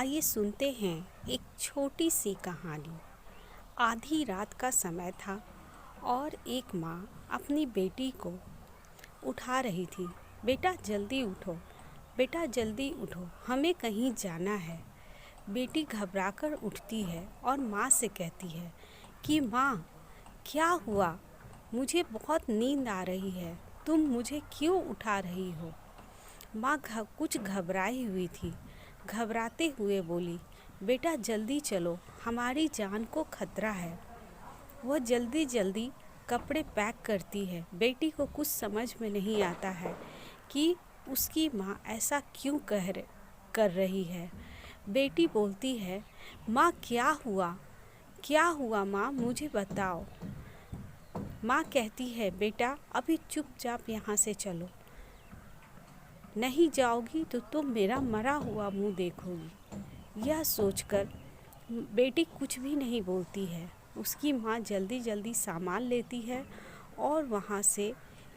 आइए सुनते हैं एक छोटी सी कहानी। आधी रात का समय था और एक माँ अपनी बेटी को उठा रही थी। बेटा जल्दी उठो, बेटा जल्दी उठो, हमें कहीं जाना है। बेटी घबराकर उठती है और माँ से कहती है कि माँ, क्या हुआ? मुझे बहुत नींद आ रही है, तुम मुझे क्यों उठा रही हो? माँ कुछ घबराई हुई थी। घबराते हुए बोली, बेटा जल्दी चलो, हमारी जान को खतरा है। वह जल्दी जल्दी कपड़े पैक करती है। बेटी को कुछ समझ में नहीं आता है कि उसकी माँ ऐसा क्यों कर रही है। बेटी बोलती है, माँ क्या हुआ? क्या हुआ माँ, मुझे बताओ। माँ कहती है, बेटा अभी चुपचाप यहाँ से चलो, नहीं जाओगी तो तुम मेरा मरा हुआ मुंह देखोगी। यह सोचकर बेटी कुछ भी नहीं बोलती है। उसकी माँ जल्दी जल्दी सामान लेती है और वहाँ से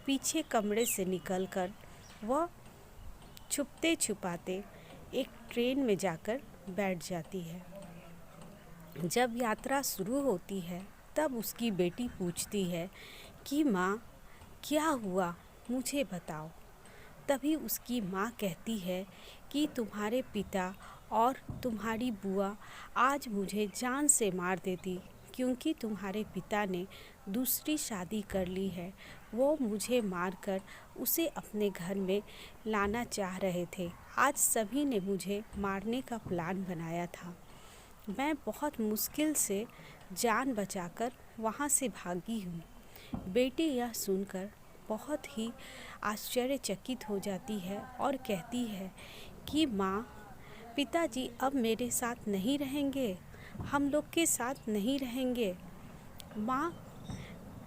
पीछे कमरे से निकलकर वह छुपते छुपाते एक ट्रेन में जाकर बैठ जाती है। जब यात्रा शुरू होती है तब उसकी बेटी पूछती है कि माँ क्या हुआ, मुझे बताओ। तभी उसकी माँ कहती है कि तुम्हारे पिता और तुम्हारी बुआ आज मुझे जान से मार देती, क्योंकि तुम्हारे पिता ने दूसरी शादी कर ली है। वो मुझे मारकर उसे अपने घर में लाना चाह रहे थे। आज सभी ने मुझे मारने का प्लान बनाया था। मैं बहुत मुश्किल से जान बचाकर वहाँ से भागी हूँ। बेटी यह सुनकर बहुत ही आश्चर्यचकित हो जाती है और कहती है कि माँ, पिताजी अब मेरे साथ नहीं रहेंगे, हम लोग के साथ नहीं रहेंगे। माँ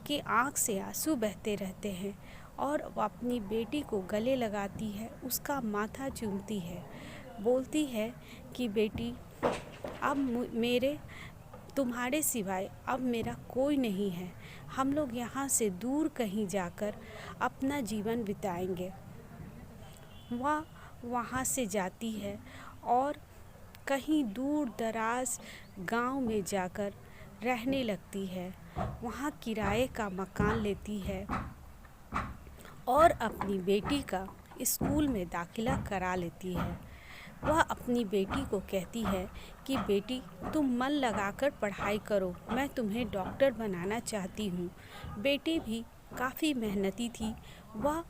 के आँख से आंसू बहते रहते हैं और वो अपनी बेटी को गले लगाती है, उसका माथा चूमती है, बोलती है कि बेटी अब मेरे तुम्हारे सिवाय अब मेरा कोई नहीं है। हम लोग यहाँ से दूर कहीं जाकर अपना जीवन बिताएंगे। वह वहाँ से जाती है और कहीं दूर दराज गांव में जाकर रहने लगती है। वहाँ किराए का मकान लेती है और अपनी बेटी का स्कूल में दाखिला करा लेती है। वह अपनी बेटी को कहती है कि बेटी तुम मन लगाकर पढ़ाई करो, मैं तुम्हें डॉक्टर बनाना चाहती हूँ। बेटी भी काफ़ी मेहनती थी। वह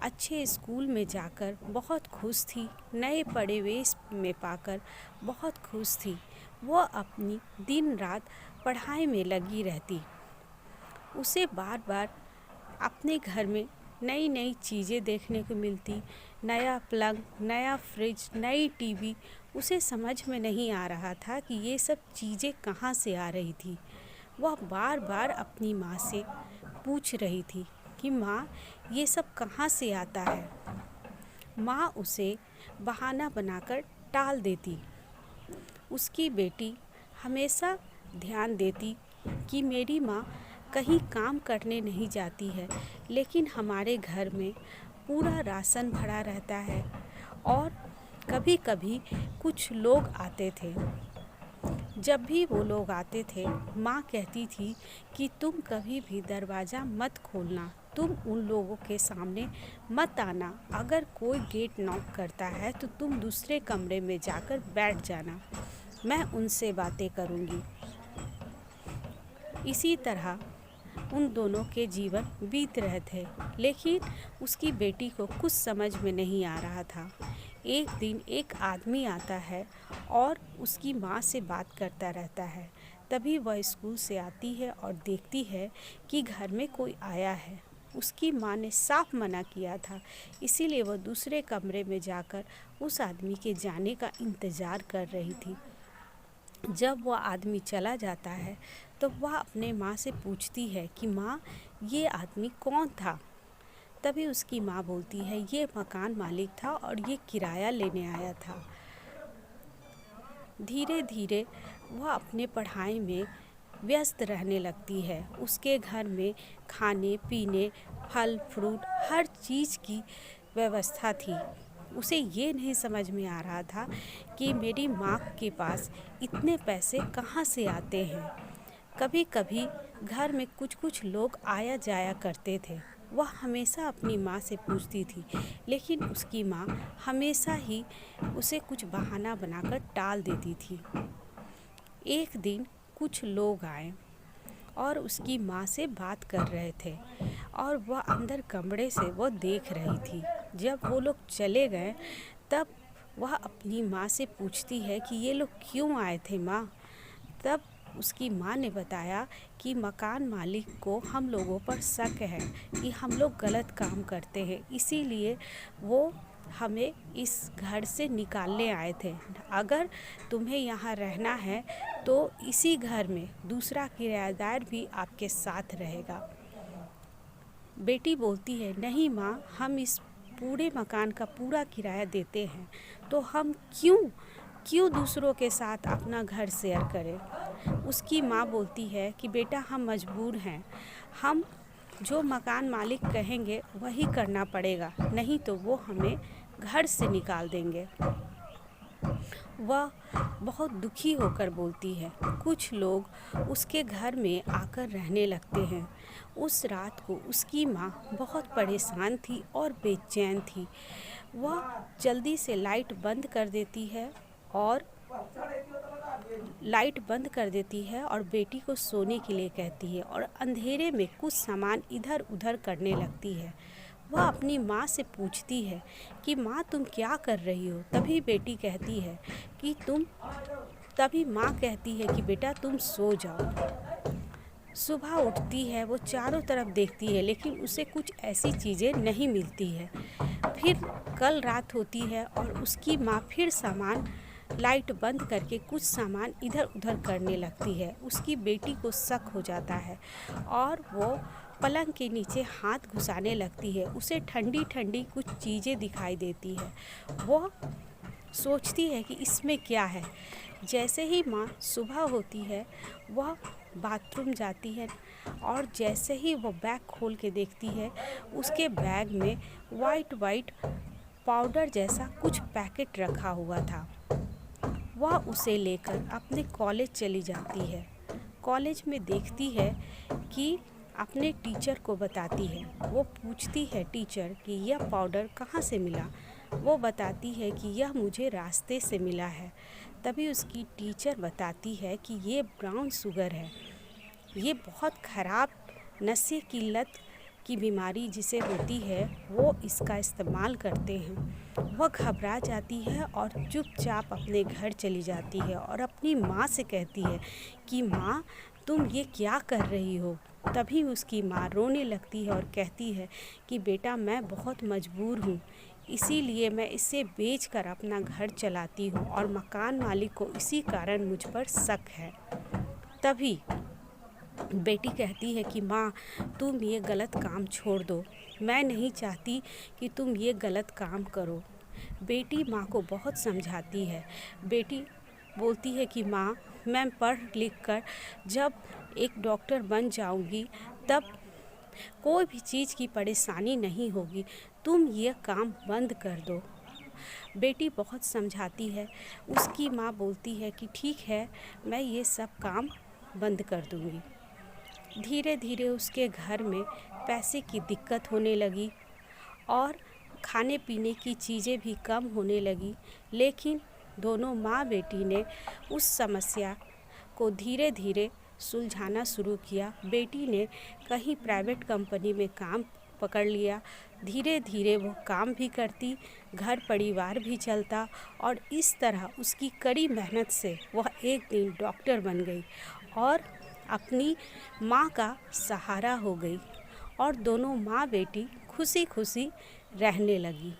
अच्छे स्कूल में जाकर बहुत खुश थी, नए परिवेश में पाकर बहुत खुश थी। वह अपनी दिन रात पढ़ाई में लगी रहती। उसे बार बार अपने घर में नई नई चीज़ें देखने को मिलती, नया पलंग, नया फ्रिज, नई टीवी। उसे समझ में नहीं आ रहा था कि ये सब चीज़ें कहाँ से आ रही थी। वह बार बार अपनी माँ से पूछ रही थी कि माँ, ये सब कहाँ से आता है। माँ उसे बहाना बनाकर टाल देती। उसकी बेटी हमेशा ध्यान देती कि मेरी माँ कहीं काम करने नहीं जाती है, लेकिन हमारे घर में पूरा राशन भरा रहता है और कभी कभी कुछ लोग आते थे। जब भी वो लोग आते थे, माँ कहती थी कि तुम कभी भी दरवाज़ा मत खोलना, तुम उन लोगों के सामने मत आना। अगर कोई गेट नॉक करता है तो तुम दूसरे कमरे में जाकर बैठ जाना, मैं उनसे बातें करूँगी। इसी तरह उन दोनों के जीवन बीत रहे थे, लेकिन उसकी बेटी को कुछ समझ में नहीं आ रहा था। एक दिन एक आदमी आता है और उसकी माँ से बात करता रहता है। तभी वह स्कूल से आती है और देखती है कि घर में कोई आया है। उसकी माँ ने साफ मना किया था, इसीलिए वह दूसरे कमरे में जाकर उस आदमी के जाने का इंतज़ार कर रही थी। जब वह आदमी चला जाता है तो वह अपने माँ से पूछती है कि माँ, ये आदमी कौन था। तभी उसकी माँ बोलती है, ये मकान मालिक था और ये किराया लेने आया था। धीरे धीरे वह अपने पढ़ाई में व्यस्त रहने लगती है। उसके घर में खाने पीने, फल फ्रूट, हर चीज़ की व्यवस्था थी। उसे ये नहीं समझ में आ रहा था कि मेरी माँ के पास इतने पैसे कहाँ से आते हैं। कभी कभी घर में कुछ कुछ लोग आया जाया करते थे। वह हमेशा अपनी माँ से पूछती थी, लेकिन उसकी माँ हमेशा ही उसे कुछ बहाना बनाकर टाल देती थी। एक दिन कुछ लोग आए और उसकी माँ से बात कर रहे थे और वह अंदर कमरे से वो देख रही थी। जब वो लोग चले गए तब वह अपनी माँ से पूछती है कि ये लोग क्यों आए थे माँ। तब उसकी माँ ने बताया कि मकान मालिक को हम लोगों पर शक है कि हम लोग गलत काम करते हैं, इसीलिए वो हमें इस घर से निकालने आए थे। अगर तुम्हें यहाँ रहना है तो इसी घर में दूसरा किराएदार भी आपके साथ रहेगा। बेटी बोलती है, नहीं माँ, हम इस पूरे मकान का पूरा किराया देते हैं, तो हम क्यों दूसरों के साथ अपना घर शेयर करें। उसकी माँ बोलती है कि बेटा, हम मजबूर हैं, हम जो मकान मालिक कहेंगे वही करना पड़ेगा, नहीं तो वो हमें घर से निकाल देंगे। वह बहुत दुखी होकर बोलती है। कुछ लोग उसके घर में आकर रहने लगते हैं। उस रात को उसकी माँ बहुत परेशान थी और बेचैन थी। वह जल्दी से लाइट बंद कर देती है और बेटी को सोने के लिए कहती है और अंधेरे में कुछ सामान इधर उधर करने लगती है। वह अपनी माँ से पूछती है कि माँ, तुम क्या कर रही हो। तभी माँ कहती है कि बेटा, तुम सो जाओ। सुबह उठती है, वो चारों तरफ देखती है, लेकिन उसे कुछ ऐसी चीज़ें नहीं मिलती है। फिर कल रात होती है और उसकी माँ फिर लाइट बंद करके कुछ सामान इधर उधर करने लगती है। उसकी बेटी को शक हो जाता है और वो पलंग के नीचे हाथ घुसाने लगती है। उसे ठंडी ठंडी कुछ चीज़ें दिखाई देती है। वो सोचती है कि इसमें क्या है। जैसे ही माँ सुबह होती है, वह बाथरूम जाती है और जैसे ही वो बैग खोल के देखती है, उसके बैग में वाइट पाउडर जैसा कुछ पैकेट रखा हुआ था। वह उसे लेकर अपने कॉलेज चली जाती है। कॉलेज में देखती है कि अपने टीचर को बताती है। वो पूछती है टीचर कि यह पाउडर कहाँ से मिला। वो बताती है कि यह मुझे रास्ते से मिला है। तभी उसकी टीचर बताती है कि ये ब्राउन शुगर है, ये बहुत ख़राब नशे की लत की बीमारी जिसे होती है, वो इसका इस्तेमाल करते हैं। वह घबरा जाती है और चुपचाप अपने घर चली जाती है और अपनी माँ से कहती है कि माँ, तुम ये क्या कर रही हो। तभी उसकी माँ रोने लगती है और कहती है कि बेटा, मैं बहुत मजबूर हूँ, इसीलिए मैं इसे बेचकर अपना घर चलाती हूँ और मकान मालिक को इसी कारण मुझ पर शक है। तभी बेटी कहती है कि माँ, तुम ये गलत काम छोड़ दो, मैं नहीं चाहती कि तुम ये गलत काम करो। बेटी माँ को बहुत समझाती है। बेटी बोलती है कि माँ, मैं पढ़ लिख कर जब एक डॉक्टर बन जाऊंगी तब कोई भी चीज़ की परेशानी नहीं होगी, तुम ये काम बंद कर दो। बेटी बहुत समझाती है। उसकी माँ बोलती है कि ठीक है, मैं ये सब काम बंद कर दूंगी। धीरे धीरे उसके घर में पैसे की दिक्कत होने लगी और खाने पीने की चीज़ें भी कम होने लगी, लेकिन दोनों माँ बेटी ने उस समस्या को धीरे धीरे सुलझाना शुरू किया। बेटी ने कहीं प्राइवेट कंपनी में काम पकड़ लिया। धीरे धीरे वो काम भी करती, घर परिवार भी चलता और इस तरह उसकी कड़ी मेहनत से वह एक दिन डॉक्टर बन गई और अपनी माँ का सहारा हो गई और दोनों माँ बेटी खुशी खुशी रहने लगी।